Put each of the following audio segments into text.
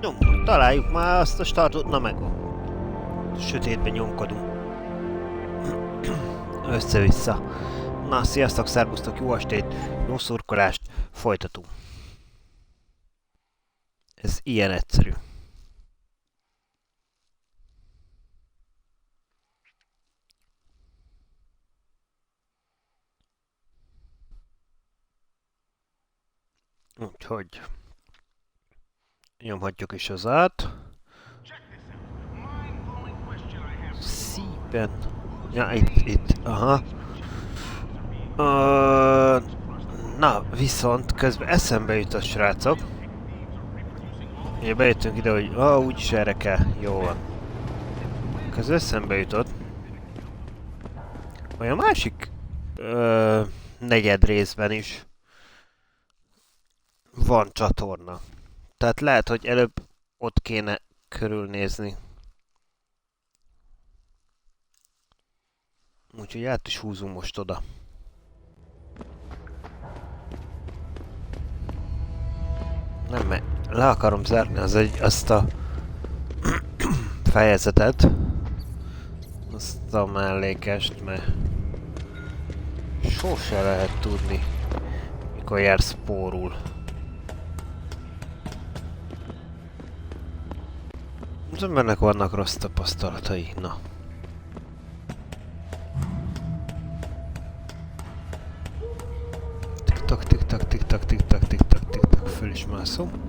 Nyomod, találjuk már azt a startot, na meg van. Sötétben nyomkodunk. Össze-vissza. Na, sziasztok, szervusztok, jó estét, jó szurkolást, folytatunk. Ez ilyen egyszerű. Úgyhogy nyomhatjuk is az át. Szípen. Ja, itt, aha. Na, viszont közben eszembe jutott, srácok. Ugye bejöttünk ide, hogy úgyis erre kell. Jó van. Közben eszembe jutott, hogy a másik negyed részben is van csatorna. Tehát lehet, hogy előbb ott kéne körülnézni. Úgyhogy át is húzunk most oda. Nem, mert le akarom zárni azt a fejezetet. Azt a mellékest, mert sose lehet tudni, mikor jár spórul. Az embernek vannak rossz tapasztalatai, na. Tik-tak, tik-tak, tik-tak, tik-tak, tik-tak, tik-tak, föl is mászom.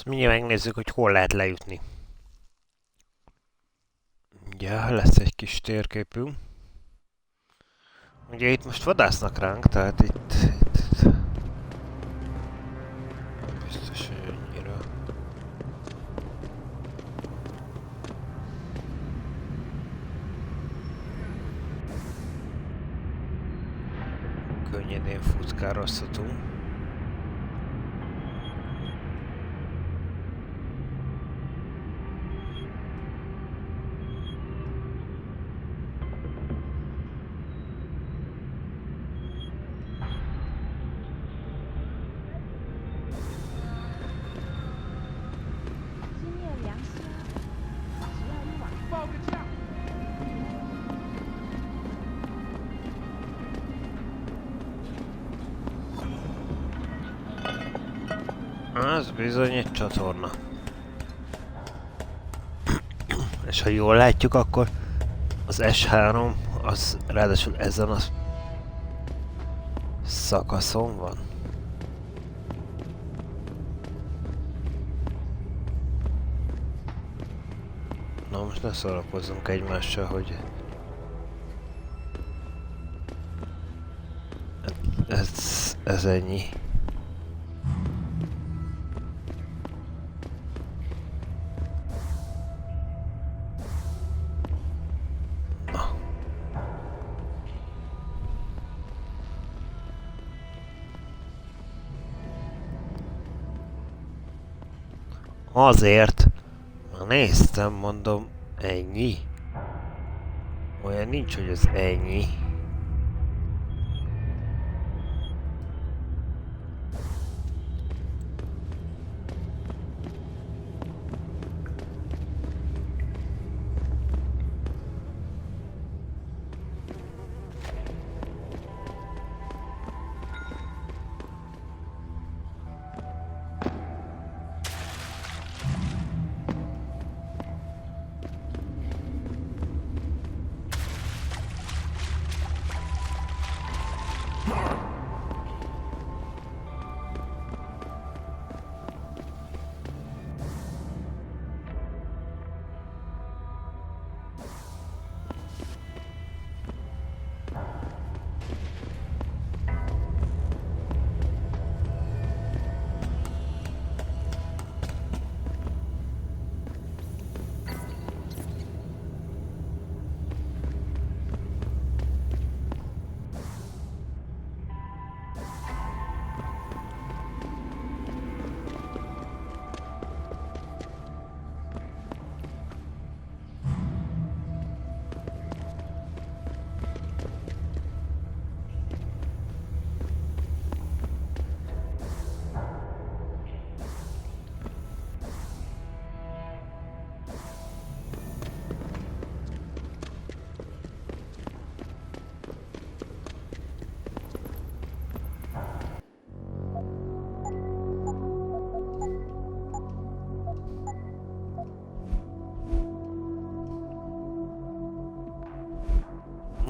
Mindjárt megnézzük, hogy hol lehet lejutni. Ja, lesz egy kis térképünk. Ugye itt most vadásznak ránk, tehát itt biztos, hogy annyira. Könnyedén futkározhatunk. Az bizony egy csatorna. És ha jól látjuk, akkor az S3 az ráadásul ezen a szakaszon van. Na most ne szórakozzunk egymással, hogy ez ennyi. Azért, már néztem, mondom, ennyi. Olyan nincs, hogy ez ennyi.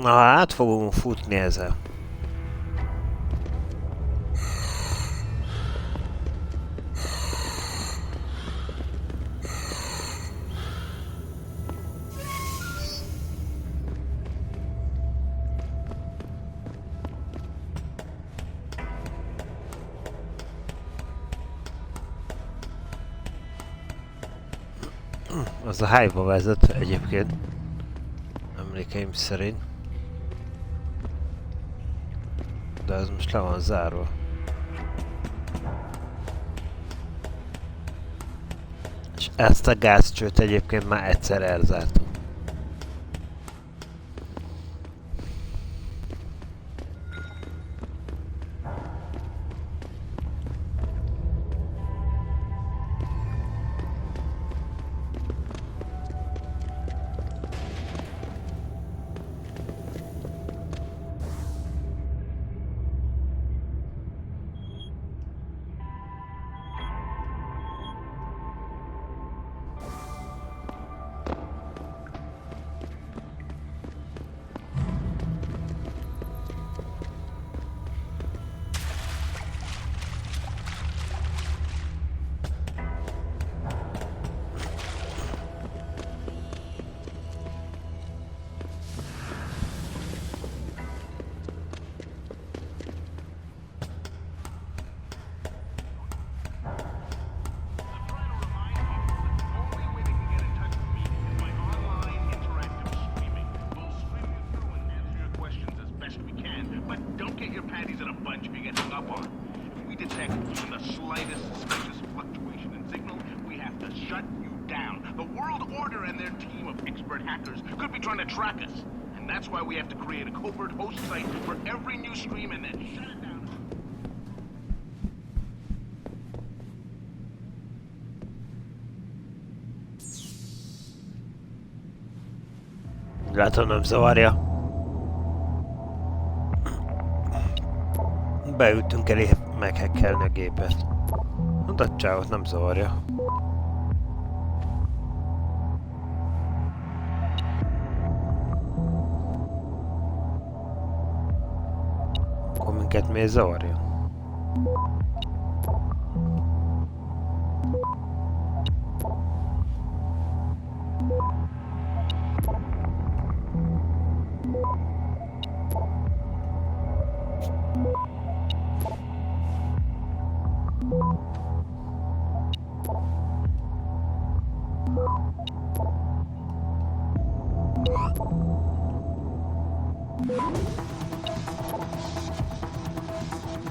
Na, át fogunk futni ezzel. Az a Hive-ba vezet egyébként. Emlékeim szerint. De ez most le van zárva. És ezt a gázcsőt egyébként már egyszer elzártam. Látom, nem zavarja. Beültünk elé meghekkelni a gépet. A csávot nem zavarja. Akkor minket miért zavarja?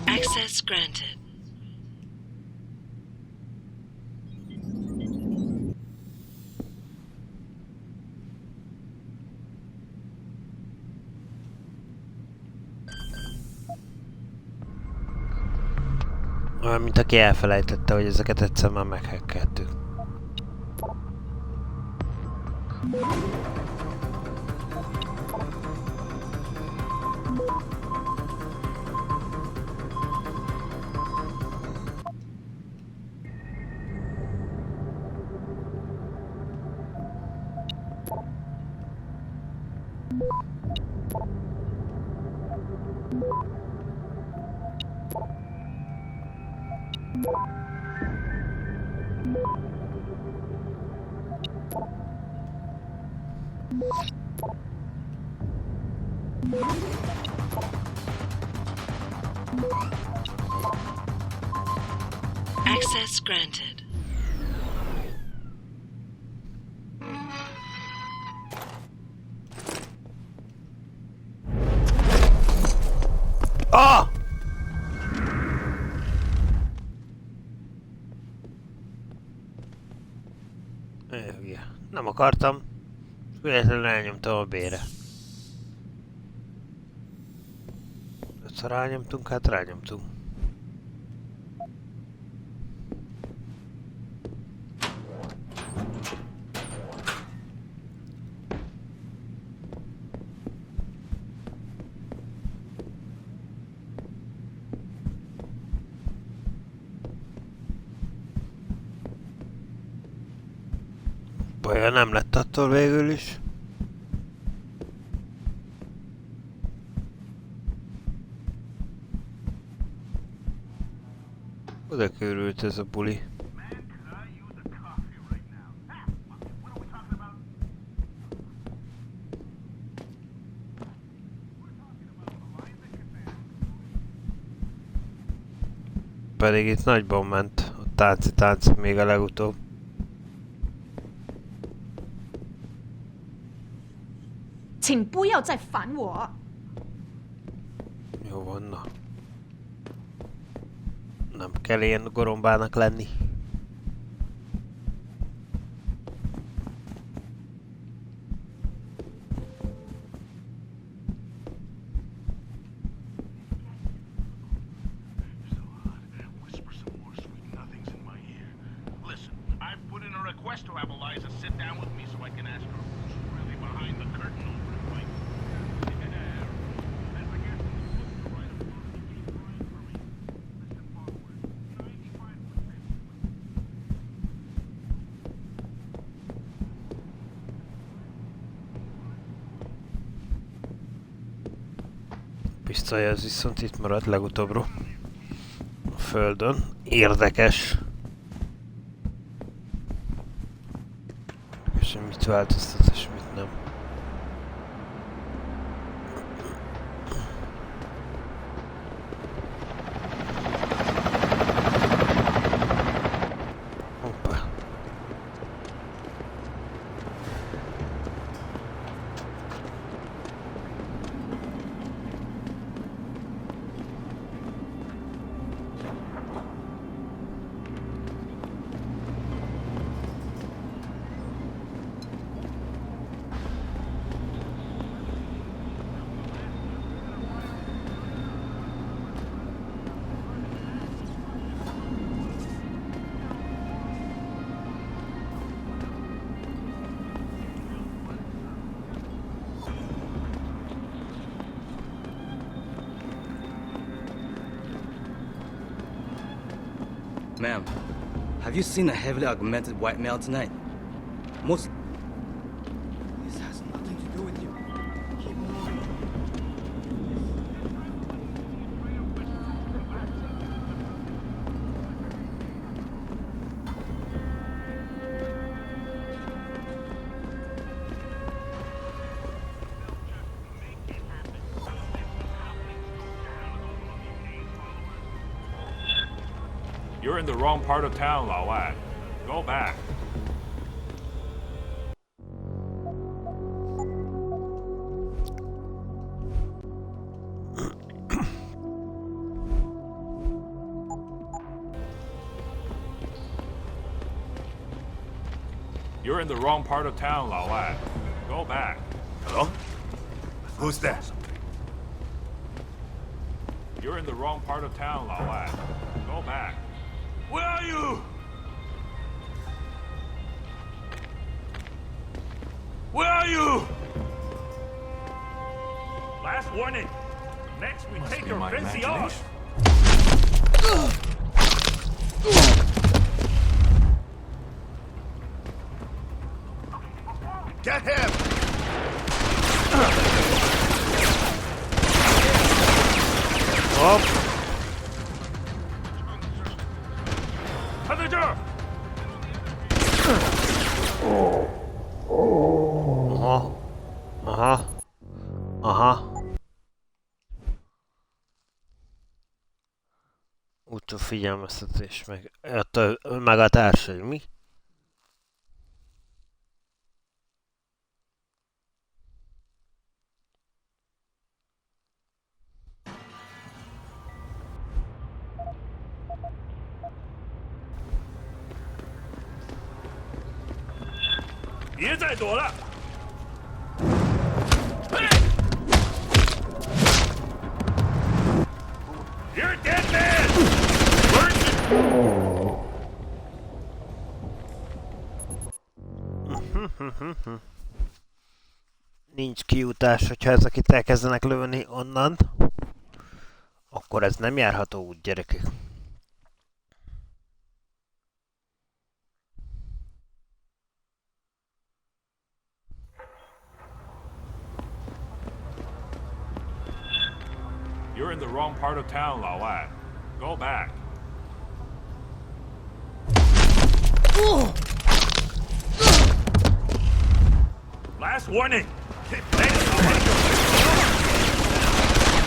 Access granted. Olyan, mint aki elfelejtette, hogy ezeket egyszer már meghekkeltük. Access granted. Ah! Nem akartam. Véletlenül elnyomtam a B-re. Ötször rányomtunk, hát rányomtunk. Baja nem lett attól végül is. Oda körült ez a buli. Pedig itt nagyban ment a tánci még a legutóbb. 请不要再烦我。 Jó van, na. Nem kell ilyen gorombának lenni. Pisztolya ez viszont itt maradt legutóbbról. A földön. Érdekes. És mit változtat és mit nem. Hoppá. Ma'am, have you seen a heavily augmented white male tonight? Most... This has nothing to do with you. Keep moving. You're in the wrong part of town, Lao Lad. Go back. You're in the wrong part of town, Lao Lad. Go back. Hello? Who's that? You're in the wrong part of town, Lao Lad. Go back. Where are you? Where are you? Last warning. Next, we take be your my fancy off. Get him! Hopp! Manager! Aha. Aha. Aha. Úgyhogy figyelmeztetés meg a társai, mi?别再躲了 You're a dead man! Nincs kiutás, hogyha ezek itt elkezdenek lőni onnan. Akkor ez nem járható út, gyerekek. You're in the wrong part of town, Lao Lad. Go back. Last warning.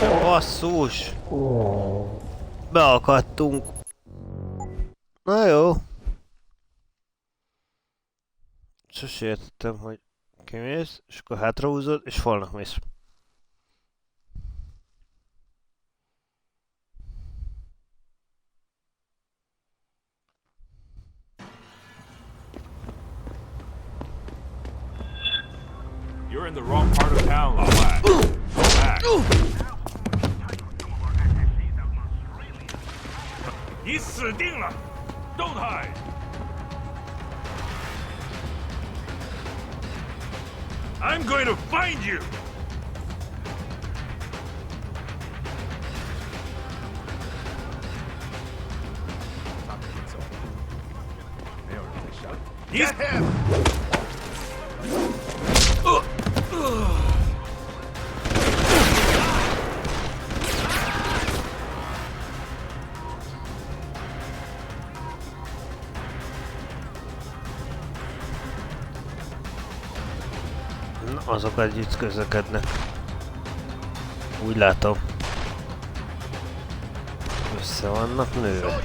Basszus! Beakadtunk. Na jó. Sose értettem, hogy kimész, és akkor hátrahúzod, és falnak mész. You're in the wrong part of town, Lawad. Go back. 你死定了 ！Don't hide. I'm going to find you. Get him! Azok együtt közlekednek. Úgy látom. Össze vannak nőve.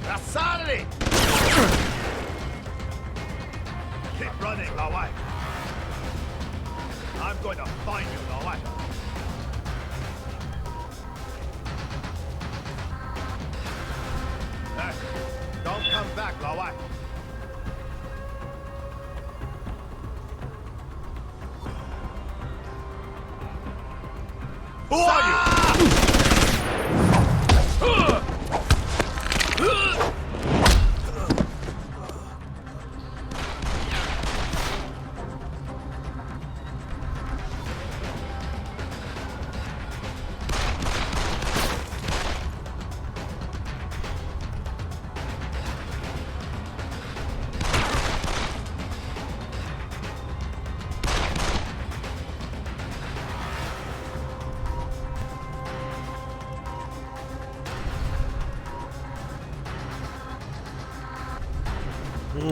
Rassali! Keep running, Lawai. I'm going to find you, Lawai. Hey, don't come back, Lawai. Who are you?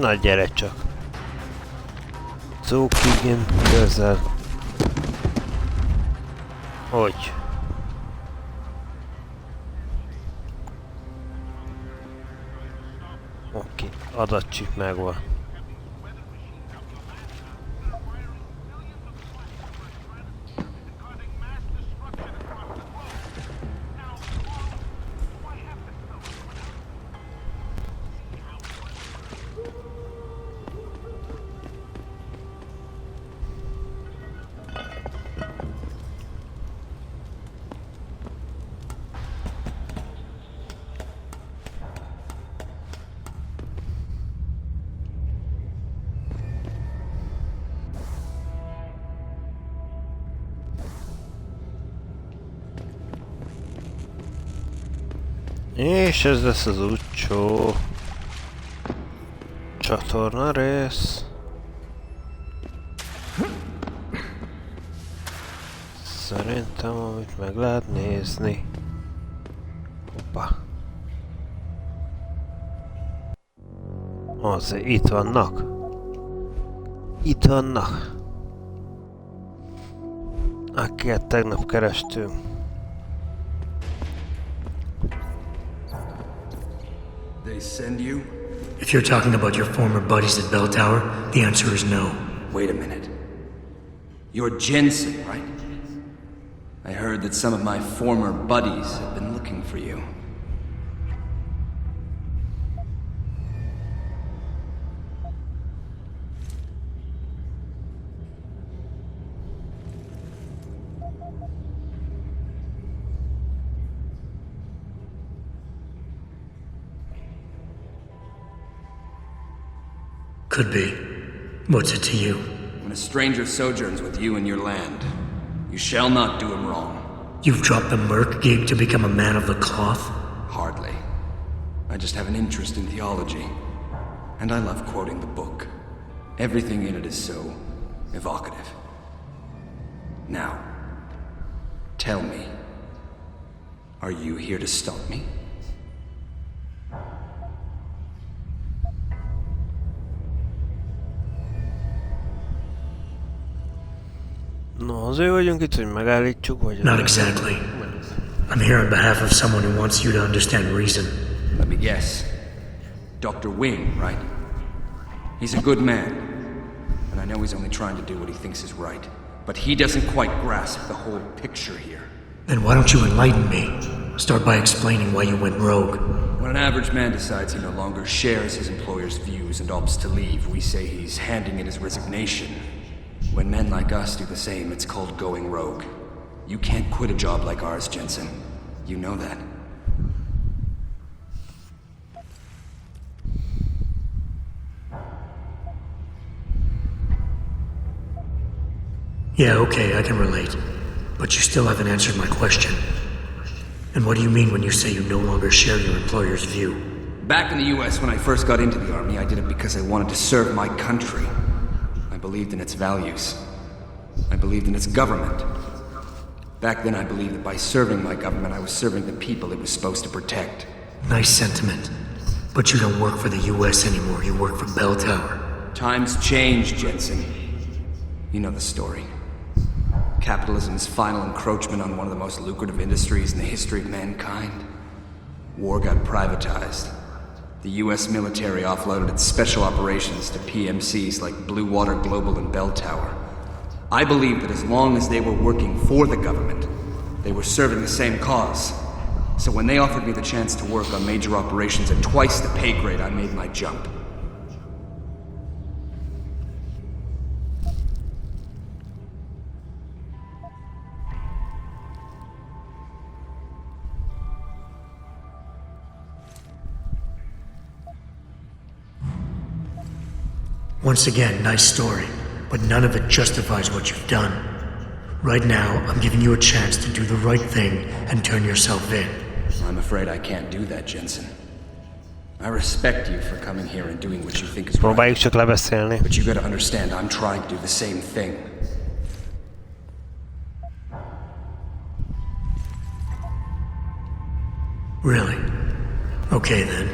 Na gyere csak. Cuki, közel. Hogy? Oké, adatcsip megvan. És ez lesz az utcsó csatorna rész. Szerintem, amit meg lehet nézni. Hoppá. Azért itt vannak. Itt vannak. Akiket tegnap kerestünk. They send you? If you're talking about your former buddies at Bell Tower, the answer is no. Wait a minute. You're Jensen, right? I heard that some of my former buddies have been looking for you. Could be. What's it to you? When a stranger sojourns with you in your land, you shall not do him wrong. You've dropped the merc gig to become a man of the cloth? Hardly. I just have an interest in theology. And I love quoting the book. Everything in it is so evocative. Now, tell me, are you here to stop me? No, azért vagyunk itt, hogy megállítsuk, vagy... Not exactly. I'm here on behalf of someone who wants you to understand reason. Let me guess. Dr. Wing, right? He's a good man. And I know he's only trying to do what he thinks is right. But he doesn't quite grasp the whole picture here. Then why don't you enlighten me? Start by explaining why you went rogue. When an average man decides he no longer shares his employer's views and opts to leave, we say he's handing in his resignation. When men like us do the same, it's called going rogue. You can't quit a job like ours, Jensen. You know that. Yeah, okay, I can relate. But you still haven't answered my question. And what do you mean when you say you no longer share your employer's view? Back in the US, when I first got into the Army, I did it because I wanted to serve my country. I believed in its values. I believed in its government. Back then, I believed that by serving my government, I was serving the people it was supposed to protect. Nice sentiment. But you don't work for the US anymore, you work for Bell Tower. Times change, Jensen. You know the story. Capitalism's final encroachment on one of the most lucrative industries in the history of mankind. War got privatized. The US military offloaded its special operations to PMCs like Blue Water Global and Bell Tower. I believed that as long as they were working for the government, they were serving the same cause. So when they offered me the chance to work on major operations at twice the pay grade, I made my jump. Once again, nice story, but none of it justifies what you've done. Right now, I'm giving you a chance to do the right thing and turn yourself in. I'm afraid I can't do that, Jensen. I respect you for coming here and doing what you think is right. Próbáljuk csak lebeszélni. But you gotta understand, I'm trying to do the same thing. Really? Okay then.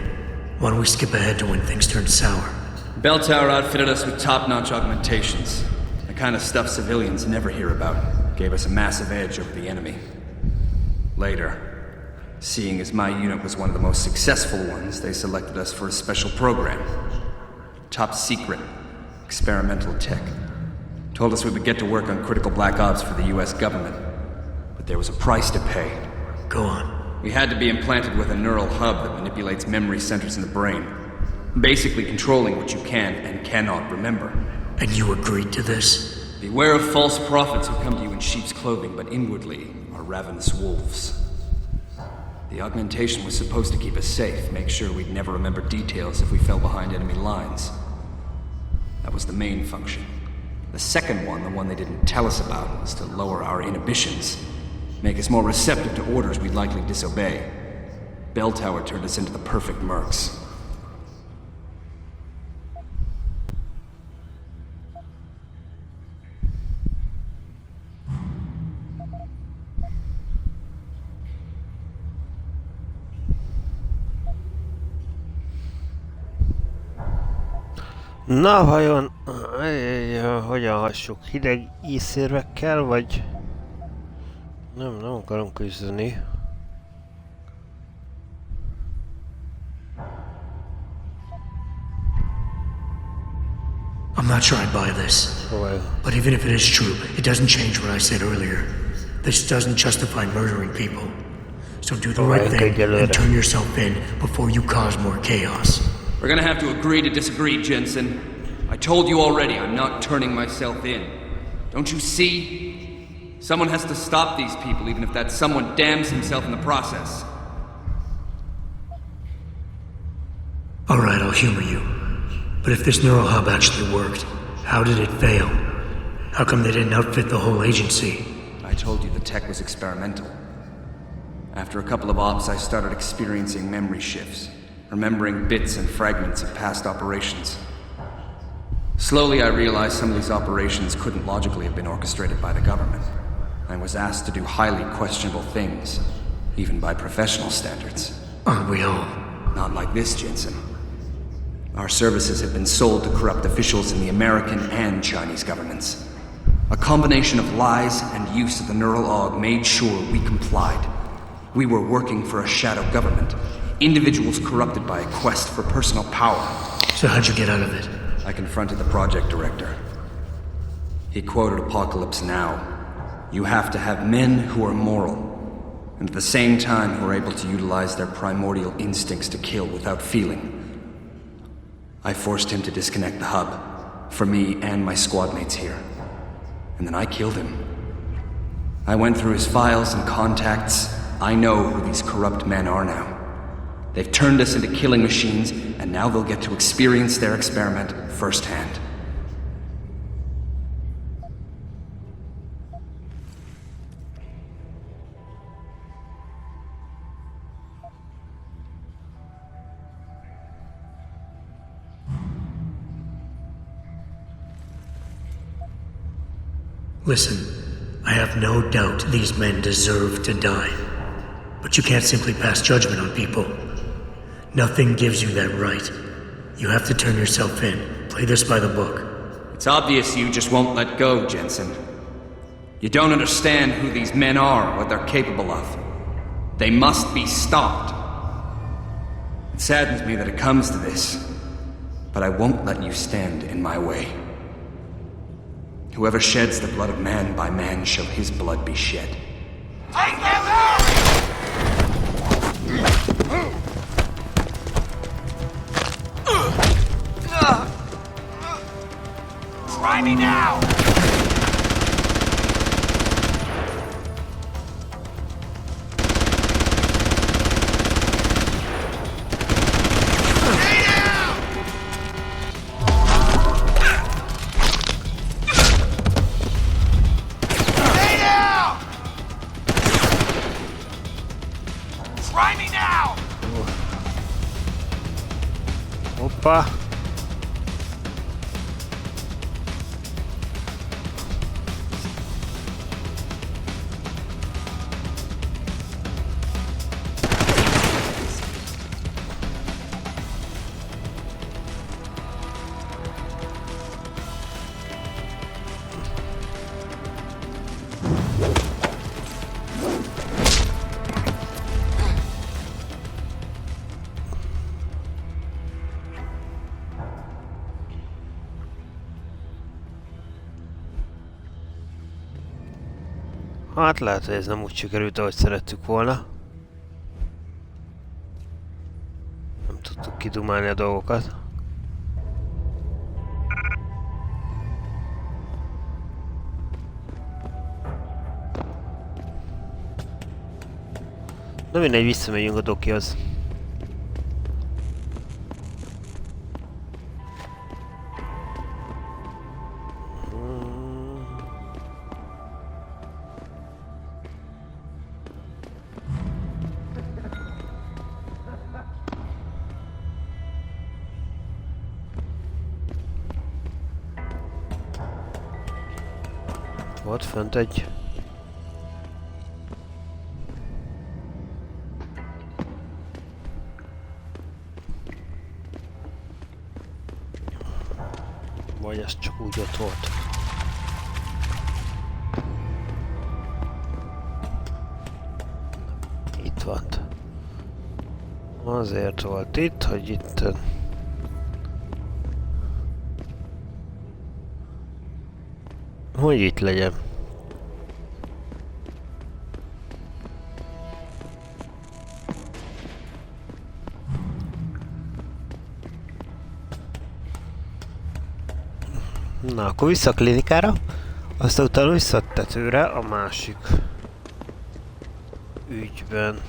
Why don't we skip ahead to when things turn sour? Bell Tower outfitted us with top-notch augmentations. The kind of stuff civilians never hear about. Gave us a massive edge over the enemy. Later, seeing as my unit was one of the most successful ones, they selected us for a special program. Top secret, experimental tech. Told us we would get to work on critical black ops for the US government. But there was a price to pay. Go on. We had to be implanted with a neural hub that manipulates memory centers in the brain. Basically controlling what you can and cannot remember. And you agreed to this? Beware of false prophets who come to you in sheep's clothing, but inwardly are ravenous wolves. The augmentation was supposed to keep us safe, make sure we'd never remember details if we fell behind enemy lines. That was the main function. The second one, the one they didn't tell us about, was to lower our inhibitions. Make us more receptive to orders we'd likely disobey. Bell Tower turned us into the perfect mercs. Na, vajon... Hogyan hassuk? Hideg ízszérvekkel, vagy... Nem akarom küzdeni. I'm not sure I buy this. But even if it is true, it doesn't change what I said earlier. This doesn't justify murdering people. So do the right thing and turn yourself in before you cause more chaos. We're gonna have to agree to disagree, Jensen. I told you already, I'm not turning myself in. Don't you see? Someone has to stop these people, even if that someone damns himself in the process. Alright, I'll humor you. But if this neural hub actually worked, how did it fail? How come they didn't outfit the whole agency? I told you the tech was experimental. After a couple of ops, I started experiencing memory shifts, remembering bits and fragments of past operations. Slowly, I realized some of these operations couldn't logically have been orchestrated by the government. I was asked to do highly questionable things, even by professional standards. Aren't we all? Not like this, Jensen. Our services have been sold to corrupt officials in the American and Chinese governments. A combination of lies and use of the neural aug made sure we complied. We were working for a shadow government, individuals corrupted by a quest for personal power. So how'd you get out of it? I confronted the project director. He quoted Apocalypse Now. You have to have men who are moral, and at the same time who are able to utilize their primordial instincts to kill without feeling. I forced him to disconnect the hub, for me and my squad mates here. And then I killed him. I went through his files and contacts. I know who these corrupt men are now. They've turned us into killing machines, and now they'll get to experience their experiment firsthand. Listen, I have no doubt these men deserve to die. But you can't simply pass judgment on people. Nothing gives you that right. You have to turn yourself in. Play this by the book. It's obvious you just won't let go, Jensen. You don't understand who these men are, what they're capable of. They must be stopped. It saddens me that it comes to this, but I won't let you stand in my way. Whoever sheds the blood of man by man shall his blood be shed. Take them out! Try me now! Opa! Hát lehet, hogy ez nem úgy sikerült, ahogy szerettük volna. Nem tudtuk kidumálni a dolgokat. Na mindegy, visszamegyünk a dokihoz. Volt fönt egy... Vagy ez csak úgy ott volt. Itt van. Azért volt itt, hogy itt... Hogy itt legyen. Na, akkor vissza a klinikára, aztán utána vissza a tetőre a másik ügyben.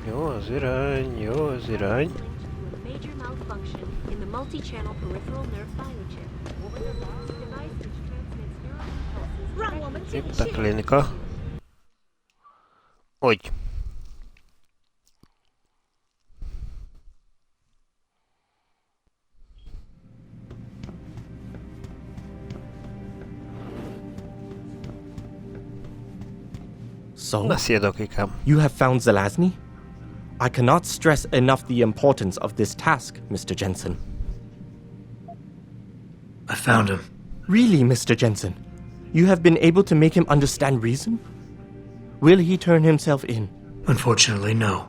Jó. Az irány, jó az irány. Major malfunction in the multi-channel peripheral nerve biochip. Device which transmits neural impulses. Itt a klinika. Hogy? So, Na, szia, dokikám. you have found Zelazny? I cannot stress enough the importance of this task, Mr. Jensen. I found him. Really, Mr. Jensen? You have been able to make him understand reason? Will he turn himself in? Unfortunately, no.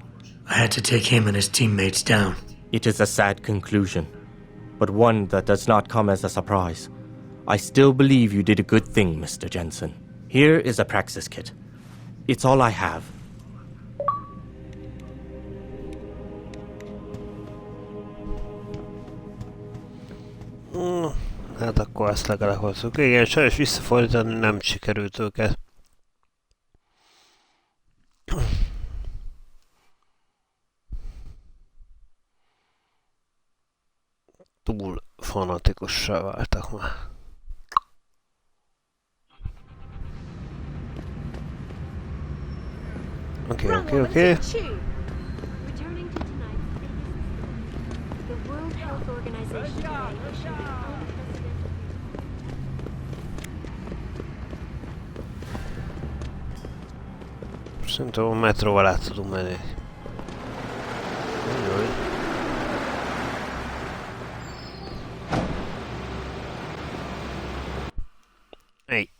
I had to take him and his teammates down. It is a sad conclusion, but one that does not come as a surprise. I still believe you did a good thing, Mr. Jensen. Here is a praxis kit. It's all I have. Hát akkor ezt legalább hozzuk. Igen, sajnos visszafordítani nem sikerült őket. Túl fanatikussá váltak már. Oké. Returning to tonight's the World Health Organization today issued an unprecedented Szerintem a metróval át tudunk menni. Jaj. Hey.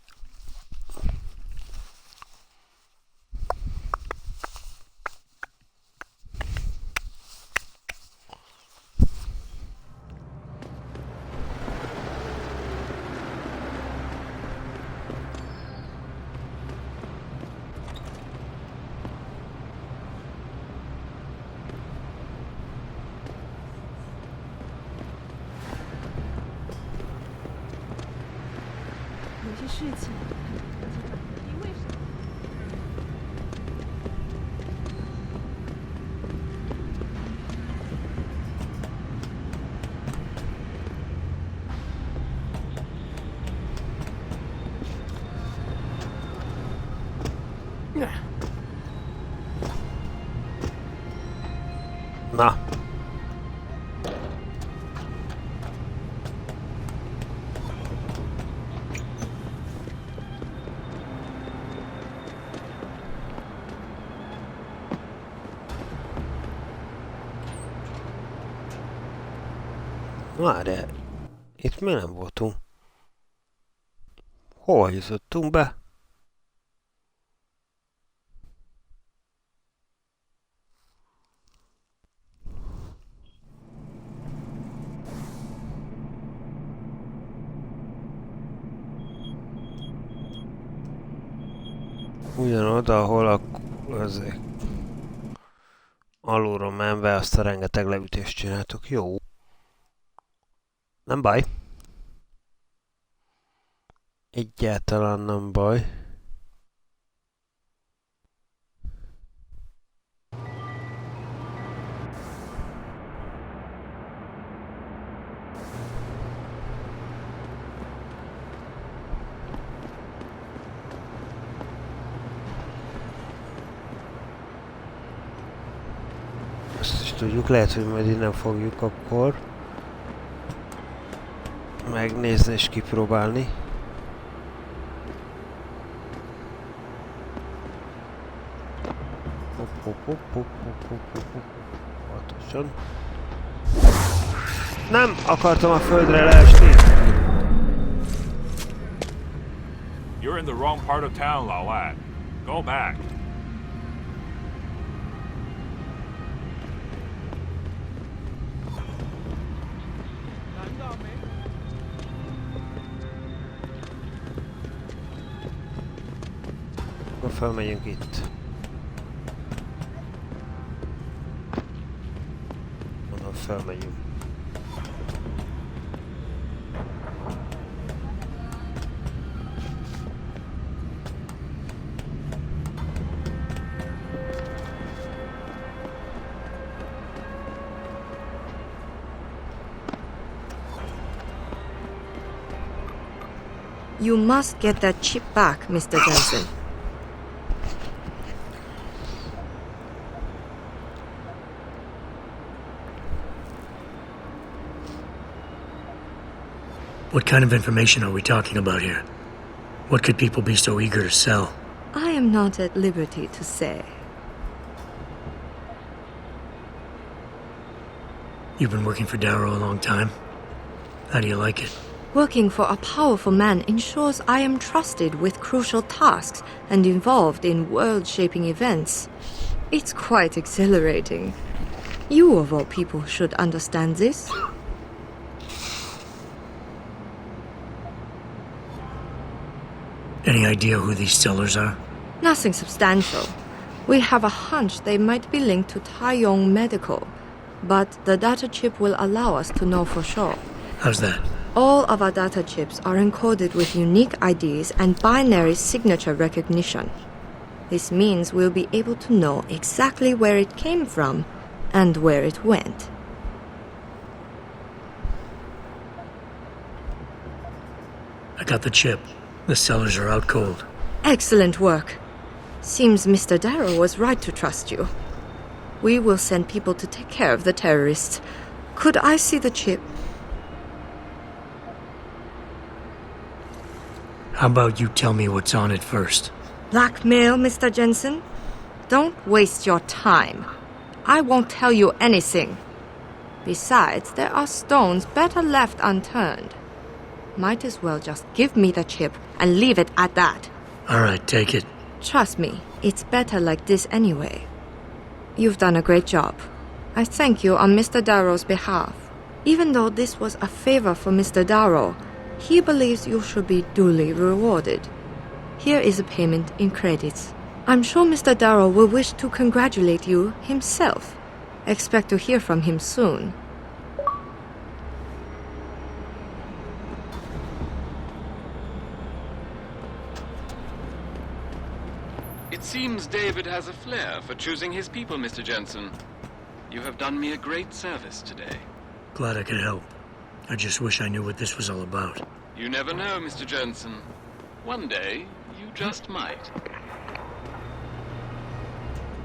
Na. Várj, itt mi nem voltunk? Hol jutottunk be? Ugyanoda, ahol az alulról menve azt a rengeteg leütést csináltuk. Jó. Nem baj. Egyáltalán nem baj. Azt is tudjuk, lehet, hogy majd innen fogjuk akkor megnézni és kipróbálni. Pontosan. Nem akartam a földre leesni! You're in the wrong part of town, Lawad. Go back. Akkor felmegyünk itt. Onnan felmegyünk. You must get that chip back, Mr. Jensen. What kind of information are we talking about here? What could people be so eager to sell? I am not at liberty to say. You've been working for Darrow a long time. How do you like it? Working for a powerful man ensures I am trusted with crucial tasks and involved in world-shaping events. It's quite exhilarating. You, of all people, should understand this. Any idea who these sellers are? Nothing substantial. We have a hunch they might be linked to Taiyong Medical, but the data chip will allow us to know for sure. How's that? All of our data chips are encoded with unique IDs and binary signature recognition. This means we'll be able to know exactly where it came from and where it went. I got the chip. The sellers are out cold. Excellent work. Seems Mr. Darrow was right to trust you. We will send people to take care of the terrorists. Could I see the chip? How about you tell me what's on it first? Blackmail, Mr. Jensen? Don't waste your time. I won't tell you anything. Besides, there are stones better left unturned. Might as well just give me the chip and leave it at that. All right, take it. Trust me, it's better like this anyway. You've done a great job. I thank you on Mr. Darrow's behalf. Even though this was a favor for Mr. Darrow, he believes you should be duly rewarded. Here is a payment in credits. I'm sure Mr. Darrow will wish to congratulate you himself. Expect to hear from him soon. It seems David has a flair for choosing his people, Mr. Jensen. You have done me a great service today. Glad I could help. I just wish I knew what this was all about. You never know, Mr. Jensen. One day, you just might.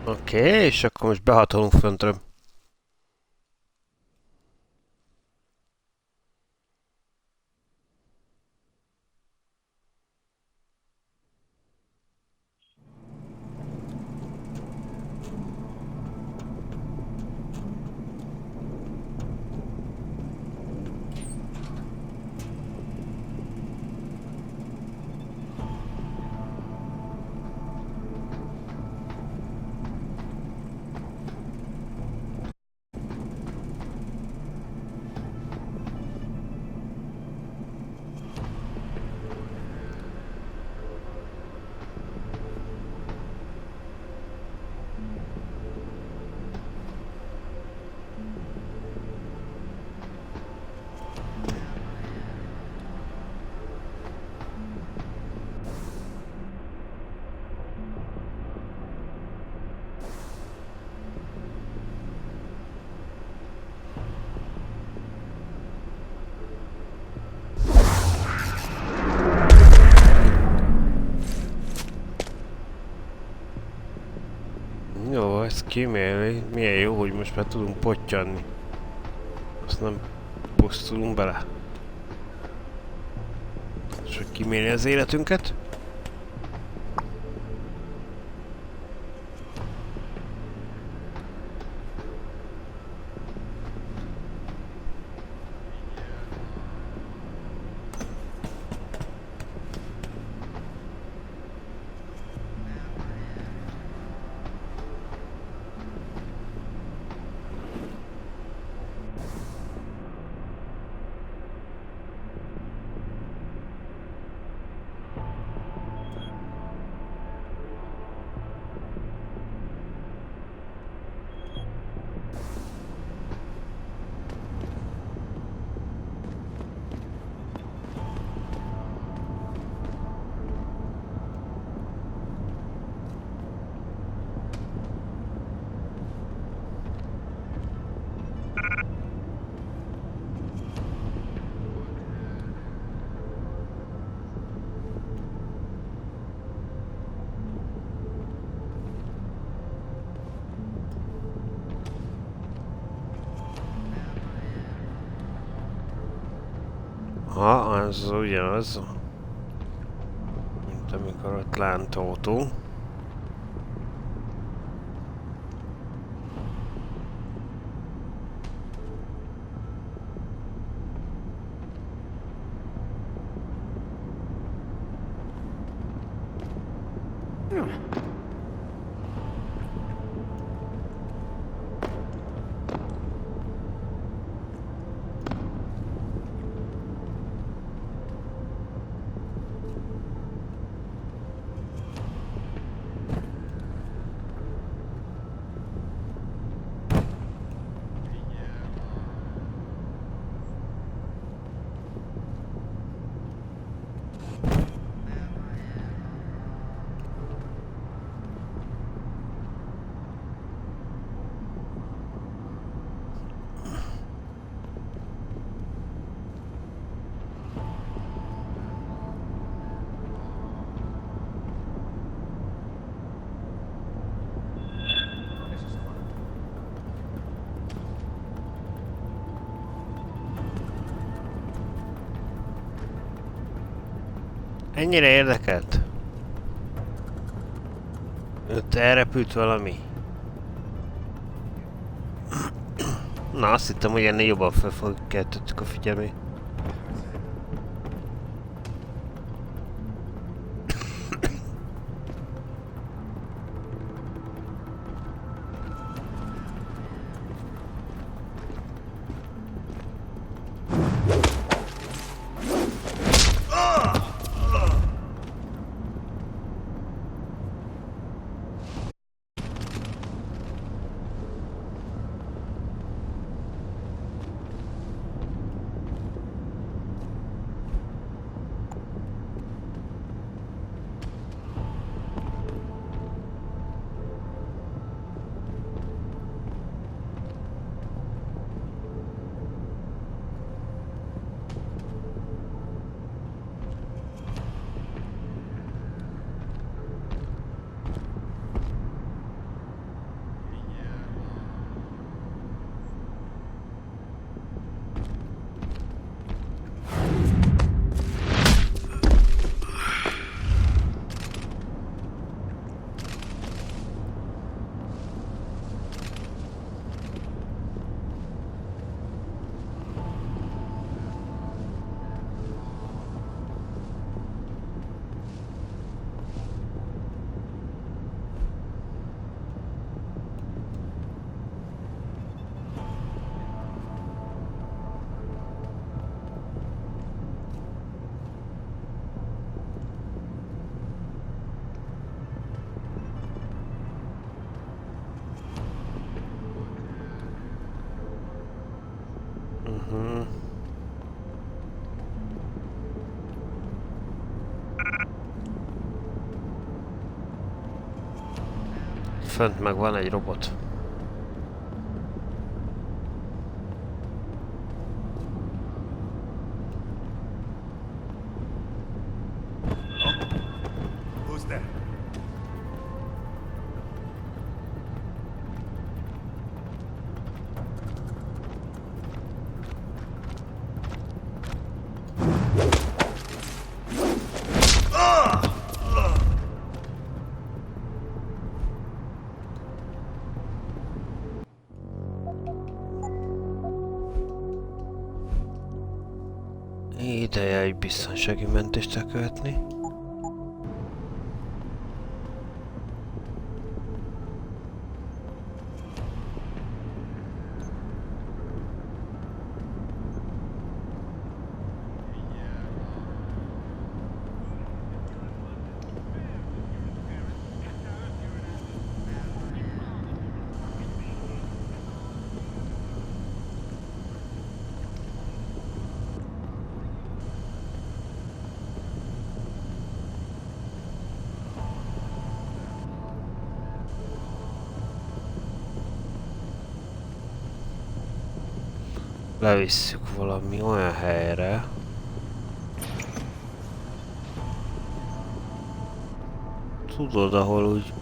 Oké, és akkor most behatolunk föntre. Jó, ez kíméli. Milyen jó, hogy most már tudunk pottyanni. Azt nem pusztulunk bele. És hogy kíméli az életünket. Ha, az ugyanaz. Mint amikor ott lántoltunk. Ennyire érdekelt? Ott elrepült valami? Na, azt hittem, hogy ennél jobban felkeltettük a figyelmét. Fönt meg van egy robot. Who's there? Ideje egy biztonsági mentést elkövetni. Levisszük valami olyan helyre. Tudod, ahol úgy...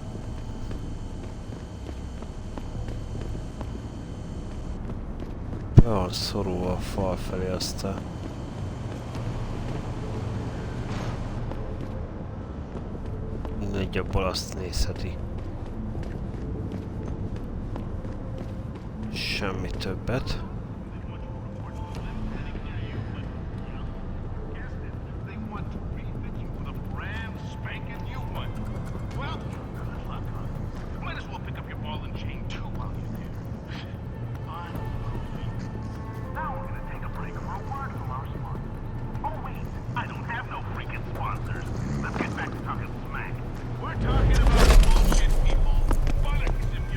be van szorulva a fal felé aztán. nagyjából azt nézheti. Semmi többet.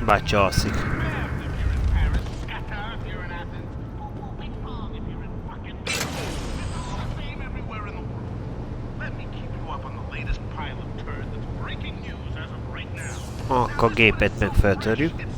Bácsa alszik. Akkor a gépet meg feltörjük.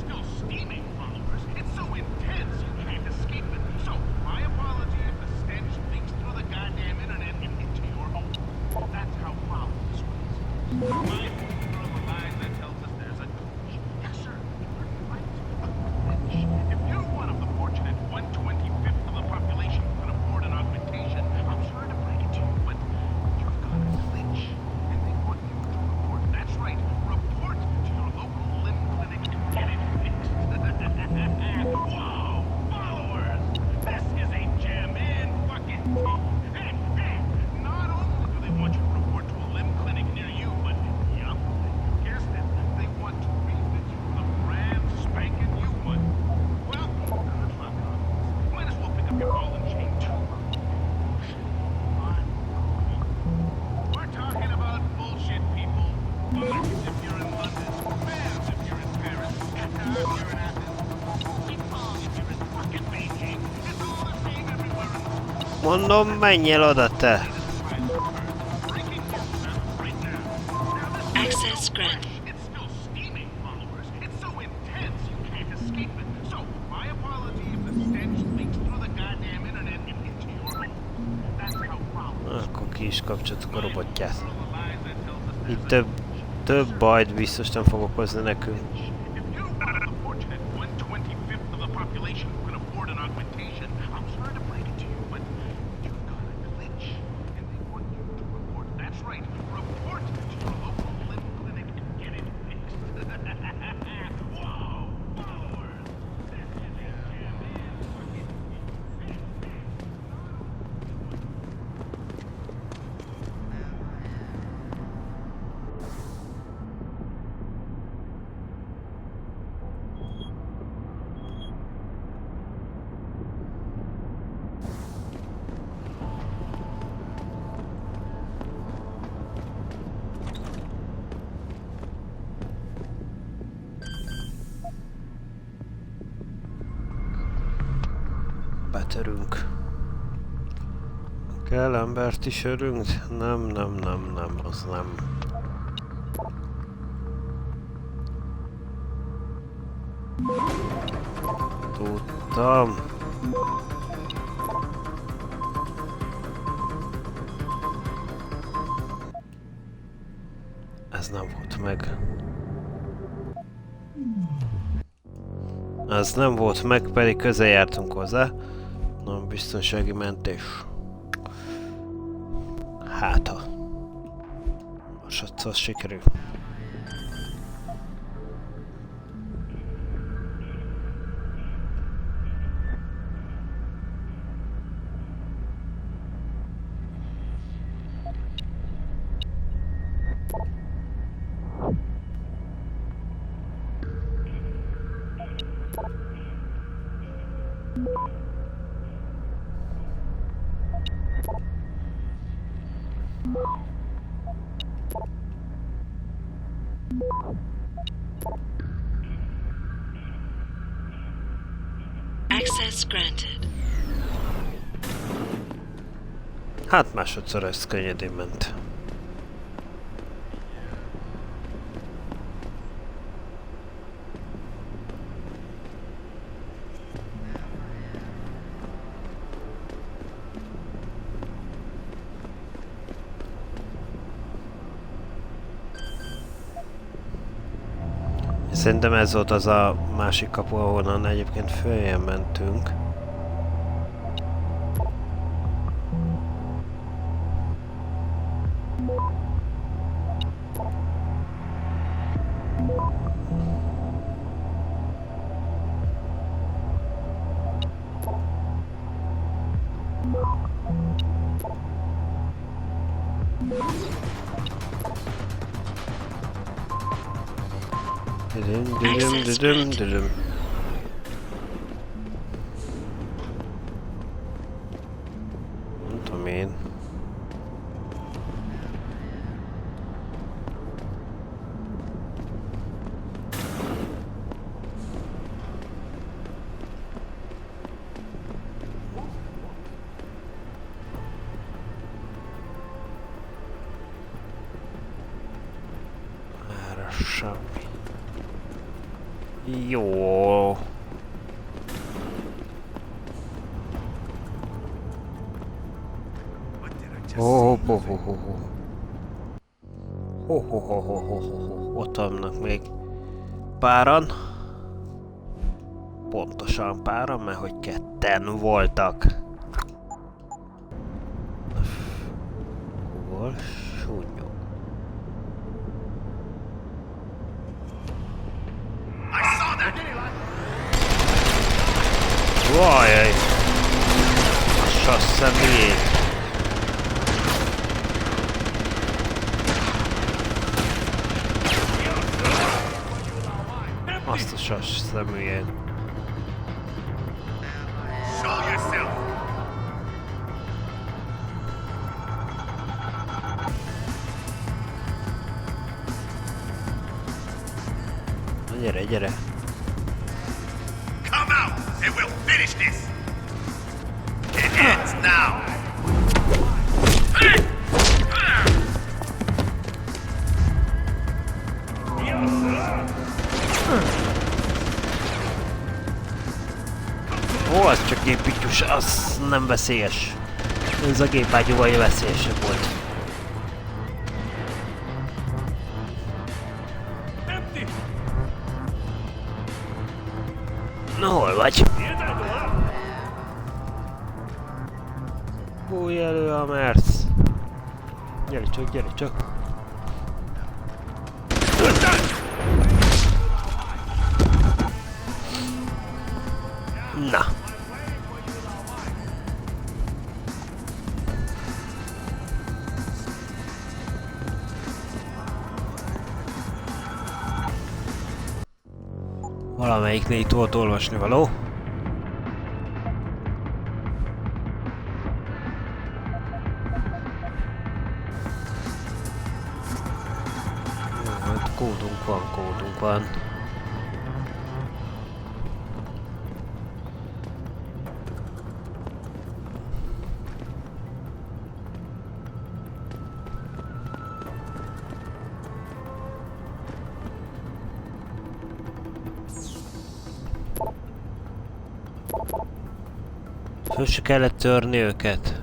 Mondom, menj el oda, te! Access granted. Akkor ki is kapcsoltuk a robotját. Itt több bajt biztos nem fog okozni nekünk. Betörünk. Kell embert is örünk? Nem, az nem. Tudtam. Ez nem volt meg. Ez nem volt meg, pedig közel jártunk hozzá. Na, biztonsági mentés. Hát ha. Másodszor sikerül. Access granted. Hát másodszor ez könnyedén ment. Szerintem ez volt az a másik kapu, ahonnan egyébként följön mentünk. Nem tudom én. Erre semmi. Jó. Ott vannak még páran. Pontosan páran, mert hogy ketten voltak. Hol súnyog? Vajjaj! A sassz személyét! Azt a sas személyét. Gyere, gyere! Come out and we'll finish this. It ends now. Ó, az csak gépítyus, az nem veszélyes. Ez a gépágyúval veszélyesebb volt. Na, hol vagy? Bújj elő a merc! Gyere csak, gyere csak! Na! Valamelyiknél itt volt olvasnivaló. Jó, hát kódunk van. Föl se kellett törni őket.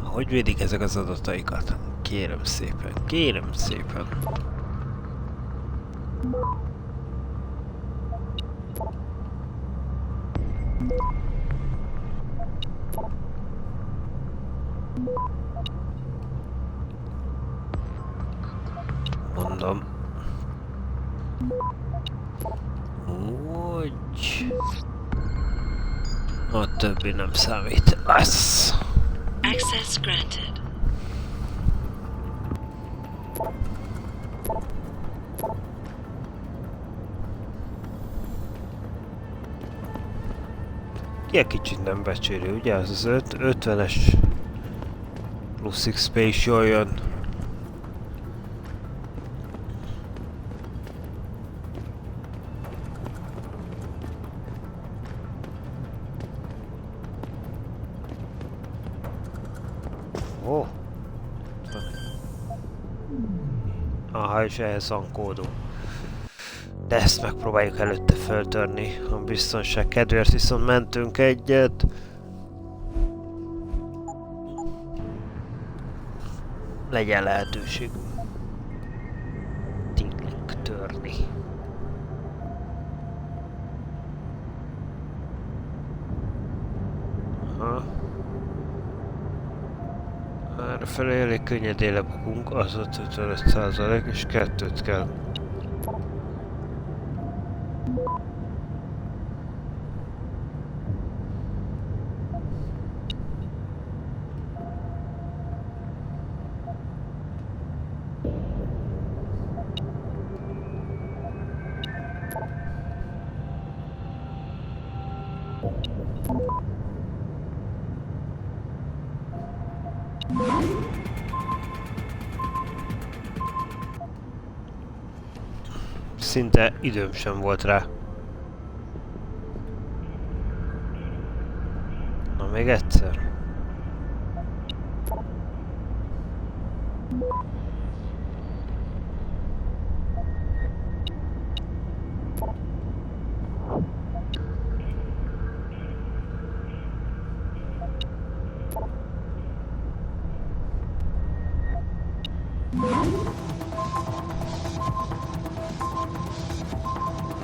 Hogy védik ezek az adataikat? Kérem szépen, kérem szépen. Mondom. Úgy. A többi nem számít. Az. Access granted. Ilyen kicsit nem becsérő, ugye? Az 50-es plusz XP is jól jön. Ó! Aha, és ehhez van kódunk. De ezt megpróbáljuk előtte feltörni. A biztonság kedvéért viszont mentünk egyet. Legyen lehetőség. Tényleg törni. Aha. Arrafelé elég könnyedén lebukunk, az ott 55% és 2-t kell. Szinte időm sem volt rá. Na még egyszer.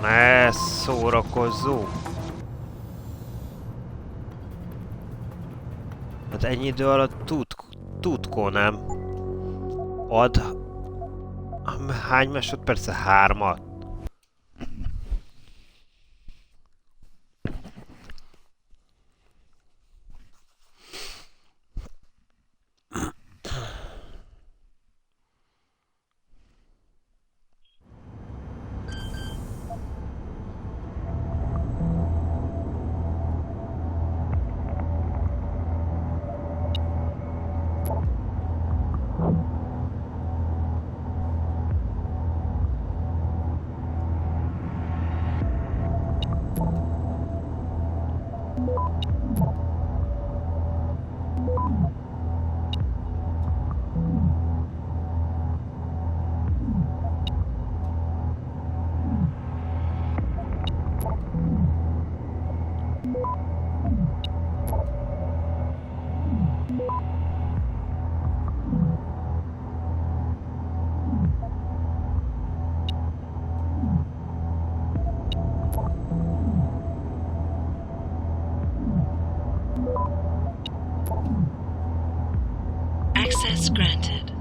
Ne szórakozzó! Hát ennyi idő alatt tudkó nem ad hány másodperce? 3-at? Access granted.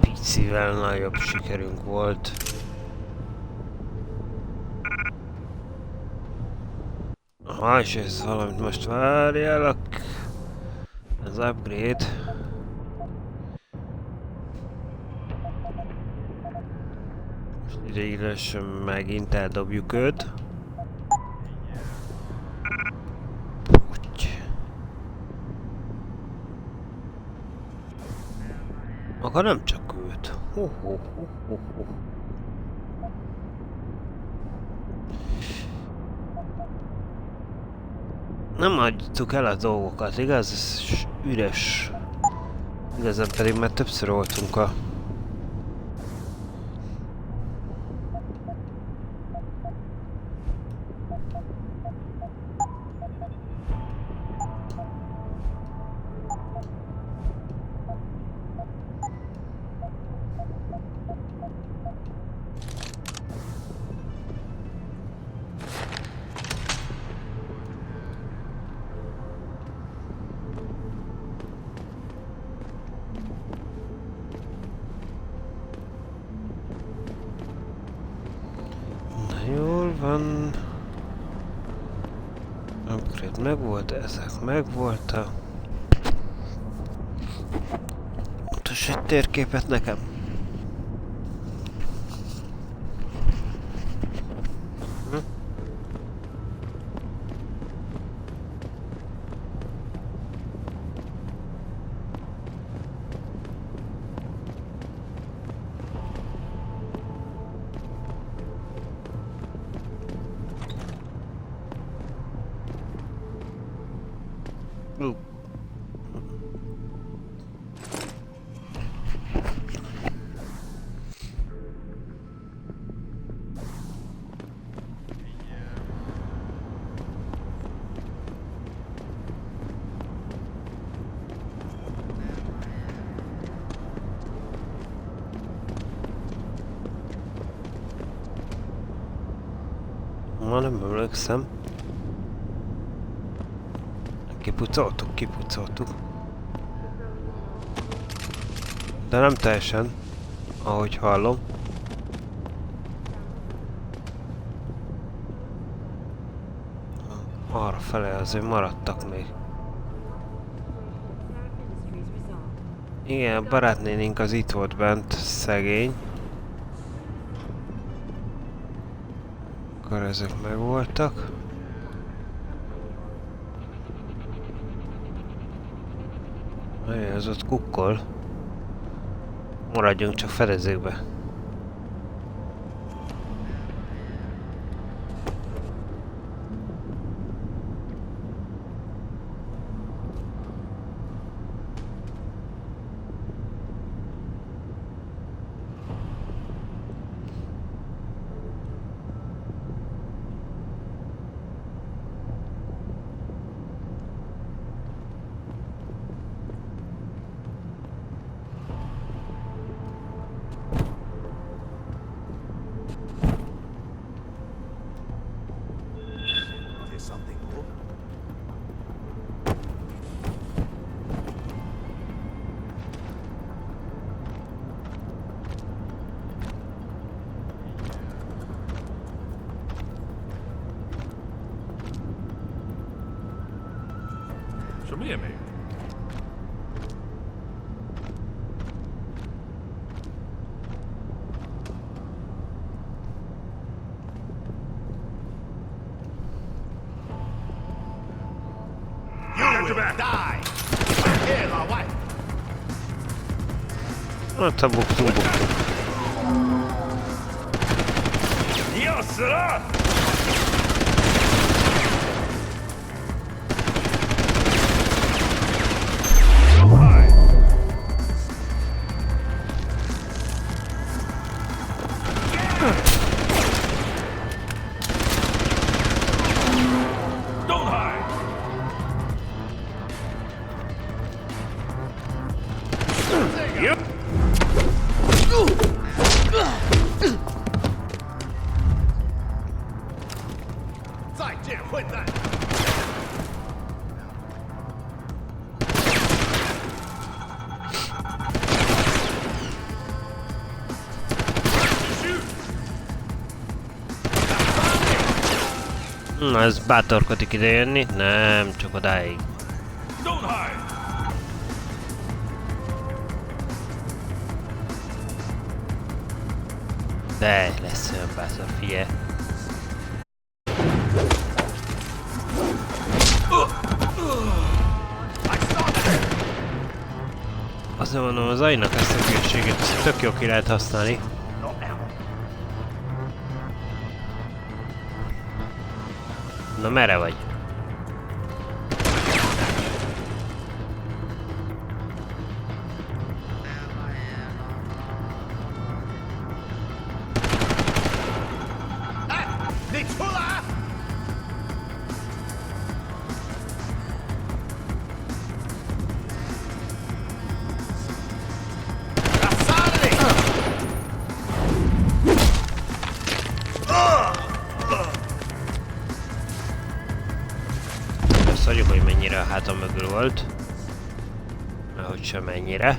Picivel nagyobb sikerünk volt. Aha, és ez valamit most várjálok. Az upgrade. Most ideiglenesen megint eldobjuk őt. Maga nem csak őt. Nem adjuk el a dolgokat, igaz? Ez üres. Igazán pedig már többször voltunk a... Jól van. Upgrade megvolt, ezek megvoltak. Mutass egy térképet nekem. már nem emlékszem. Kipucoltuk. De nem teljesen, ahogy hallom. Arra fele azért maradtak még. Igen, a barátnénink az itt volt bent, szegény. Akkor ezek megvoltak. Ez ott kukkol. Maradjunk csak fedezékbe. Hát a buktunk. Na, ez bátorkodik ide jönni? Nem, csak odáig. De lesz olyan bátor, figyelj. Azért mondom, az AI-nak ezt a hülyeséget tök jó ki lehet használni. Na, merre vagy? Szarjuk, hogy mennyire a hátam mögül volt. Ahogy sem mennyire.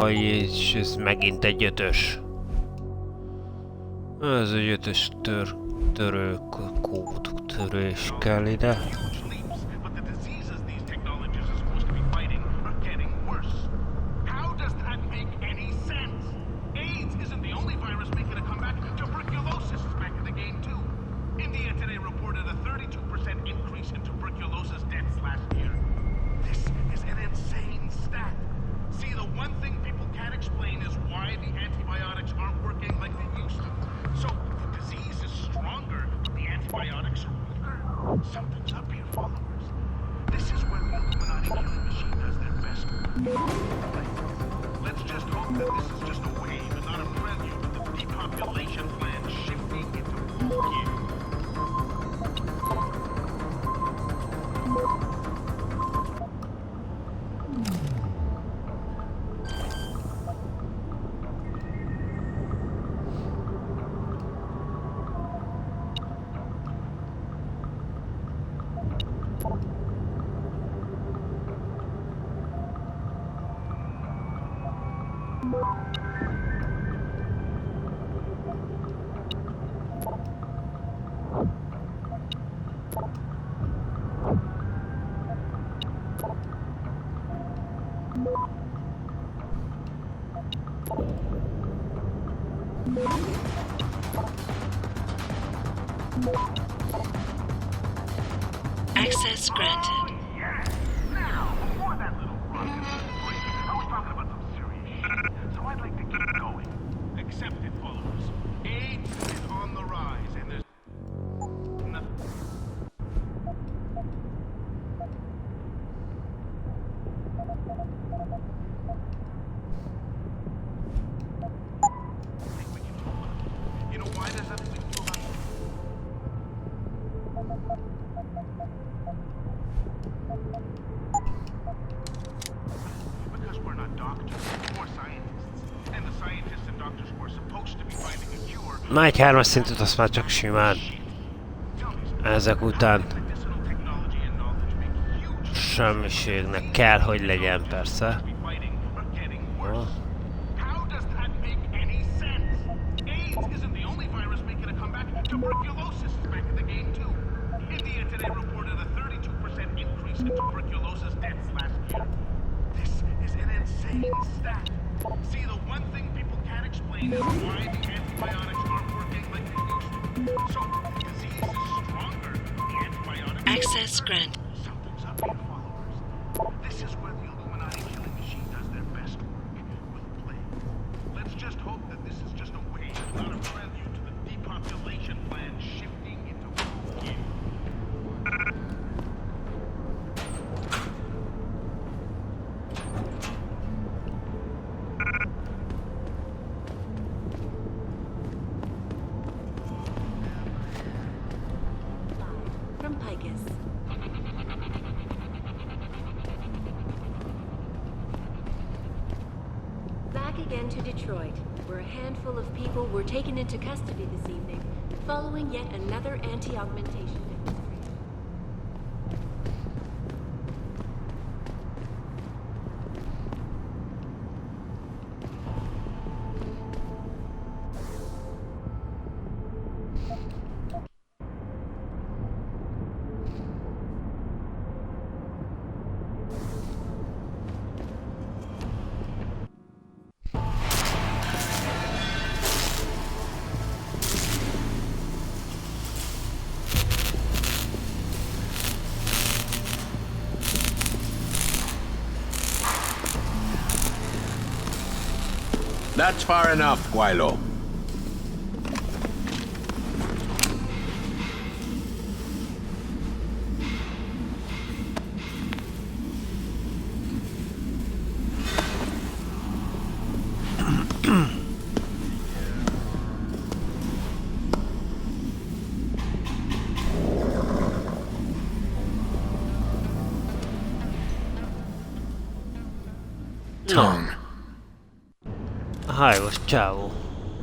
És ez megint egy ötös. Ez egy ötös törés kell ide. Stronger Let's just hope that this is just a wave and not a prelude to the depopulation plan shifting into full gear. Access granted. Now, before that little run, I was talking about some serious shit, so I'd like to keep going. Accept it, followers. AIDS is on the rise, and there's nothing. Think we can do about it. You know why there's nothing we can do about it? Because we're not doctors or scientists. And the scientists and doctors who are supposed to be finding a cure. Na, egy 3-as szintet azt már csak simán. Ezek után semmiségnek kell, hogy legyen persze. Oh. How does that make any sense? AIDS isn't the only virus making a comeback. Tuberculosis is back in the game too. India today reported a 32% increase in tuberculosis deaths last year. This is an insane stat. See, the one thing people can't explain is why the antibiotics aren't working like they used to. So the disease is stronger. The antibiotics. Access granted. Something's up here, followers. This is where the Illuminati killing machine does their best work. With plague. Let's just hope that this is just a wave, not a prelude to the depopulation plan shifting into full gear. From Picus. Back again to Detroit, where a handful of people were taken into custody this evening, following yet another anti-augmentation demonstration. That's far enough, Guaylo. Tongue. Hajos csávó.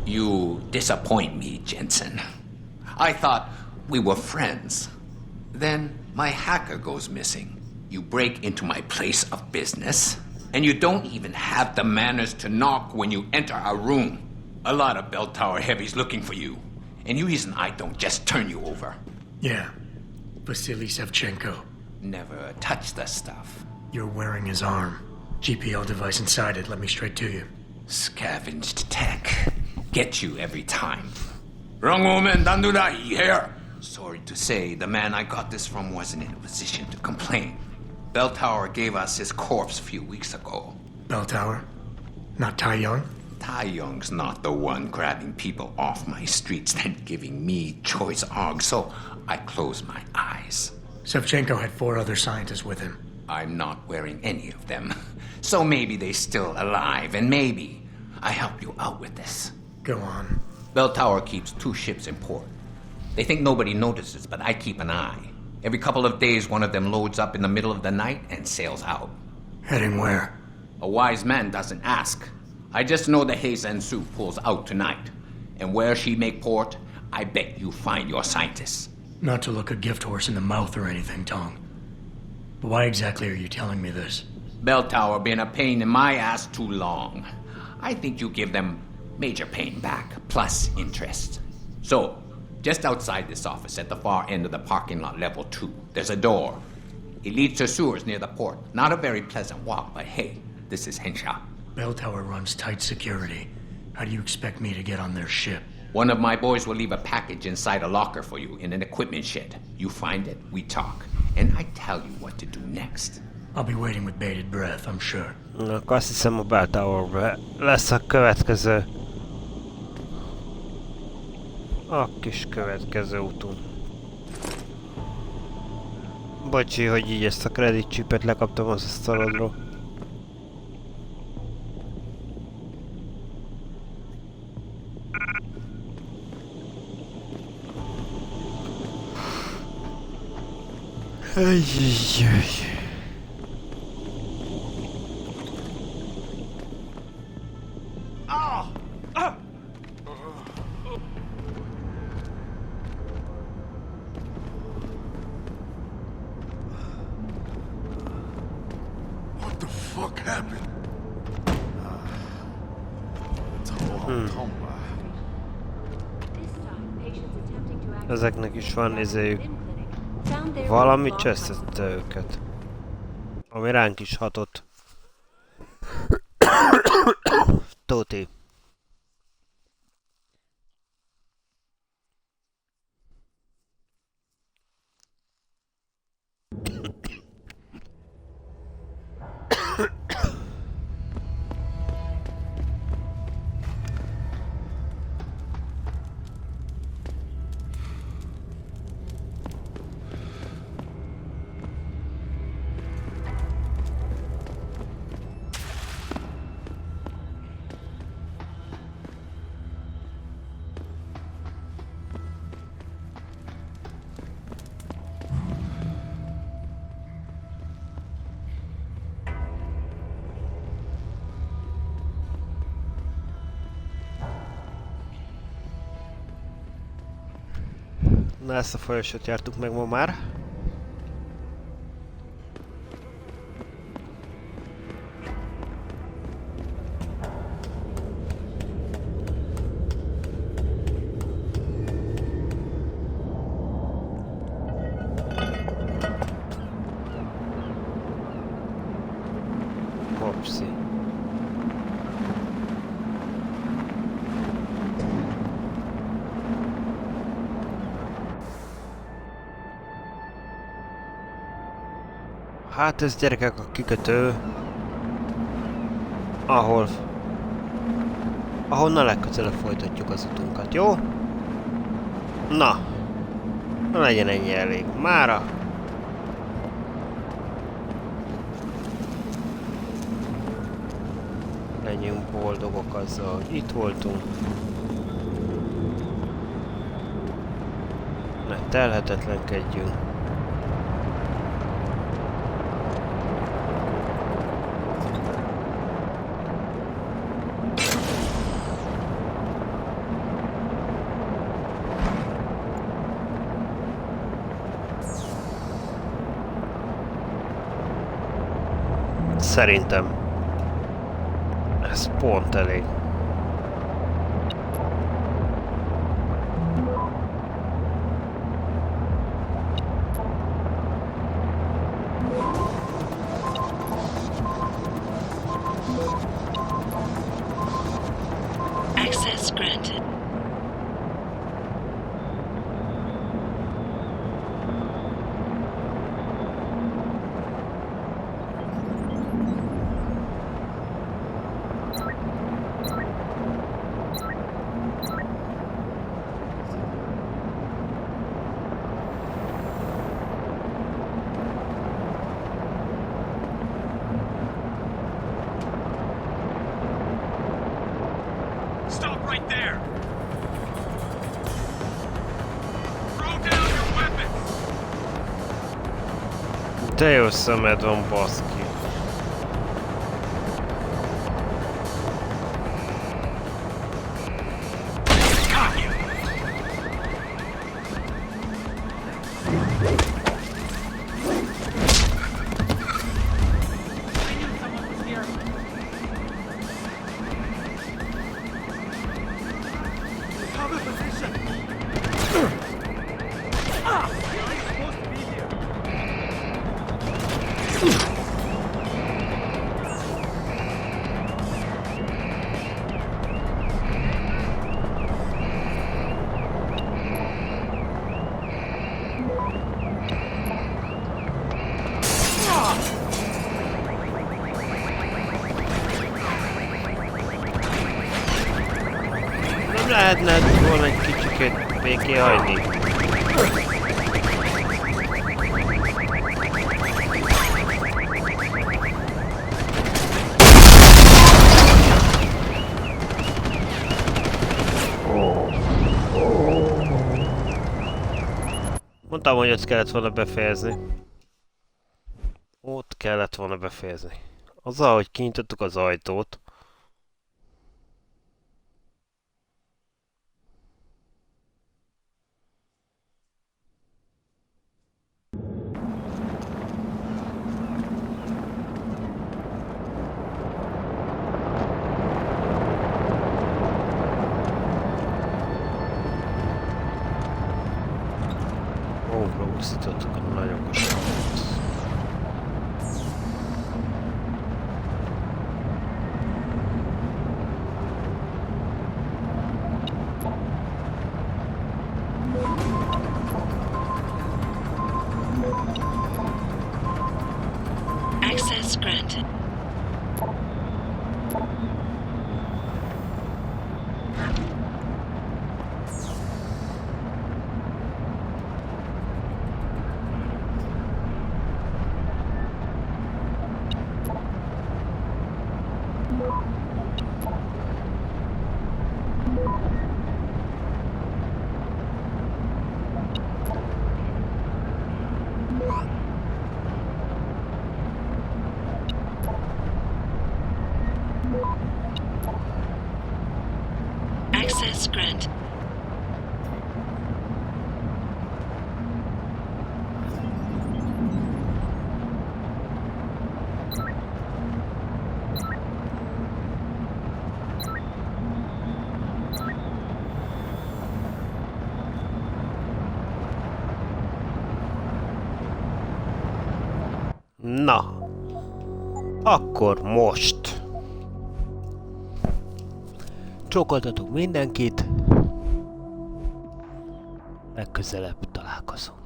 You disappoint me, Jensen. I thought we were friends. Then my hacker goes missing. You break into my place of business, and you don't even have the manners to knock when you enter our room. A lot of bell tower heavies looking for you, and you reason I don't just turn you over. Yeah. Vasily Sevchenko. Never touch the stuff. You're wearing his arm. GPL device inside it. Let me straight to you. Scavenged tech. Get you every time. Wrong woman, don't do that here. Sorry to say, the man I got this from wasn't in a position to complain. Bell Tower gave us his corpse a few weeks ago. Bell Tower? Not Tai Young? Tai Young's not the one grabbing people off my streets and giving me choice args, so I closed my eyes. Sevchenko had 4 other scientists with him. I'm not wearing any of them. So maybe they're still alive, and maybe I help you out with this. Go on. Bell Tower keeps 2 ships in port. They think nobody notices, but I keep an eye. Every couple of days, one of them loads up in the middle of the night and sails out. Heading where? A wise man doesn't ask. I just know the Heisensu pulls out tonight. And where she make port, I bet you find your scientists. Not to look a gift horse in the mouth or anything, Tong. But why exactly are you telling me this? Bell Tower been a pain in my ass too long. I think you give them major pain back, plus interest. So, just outside this office, at the far end of the parking lot, level 2, there's a door. It leads to sewers near the port. Not a very pleasant walk, but hey, this is Henshaw. Bell Tower runs tight security. How do you expect me to get on their ship? One of my boys will leave a package inside a locker for you in an equipment shed. You find it, we talk, and I tell you what to do next. I'll be waiting with bated breath, I'm sure. Akkor azt hiszem a Bell Tower lesz a következő. A kis következő útunk. Bocsi, hogy így ezt a credit chipet lekaptam az asztalodról. What the fuck happened? Ezeknek is van izéjük. Valami csesztette őket. Ami ránk is hatott. Tóti. Na, ezt a folyosót jártuk meg ma már. Hopsi. Hát ez, gyerekek, a kikötő, ahonnan legközelebb folytatjuk az utunkat, jó? Na, legyen ennyi elég mára. Legyünk boldogok azzal, hogy itt voltunk. Ne telhetetlenkedjünk. Szerintem ez pont elég. Access granted. Te jó szemed van, baszki. Lehetne volna egy kicsikét béké hagyni. Mondtam, hogy ott kellett volna befejezni. Ott kellett volna befejezni. Azzal, hogy kinyitottuk az ajtót. Úszítottuk a nagyon kosarakat. Access granted. Access granted. Na, akkor most csókoltatok mindenkit, legközelebb találkozunk.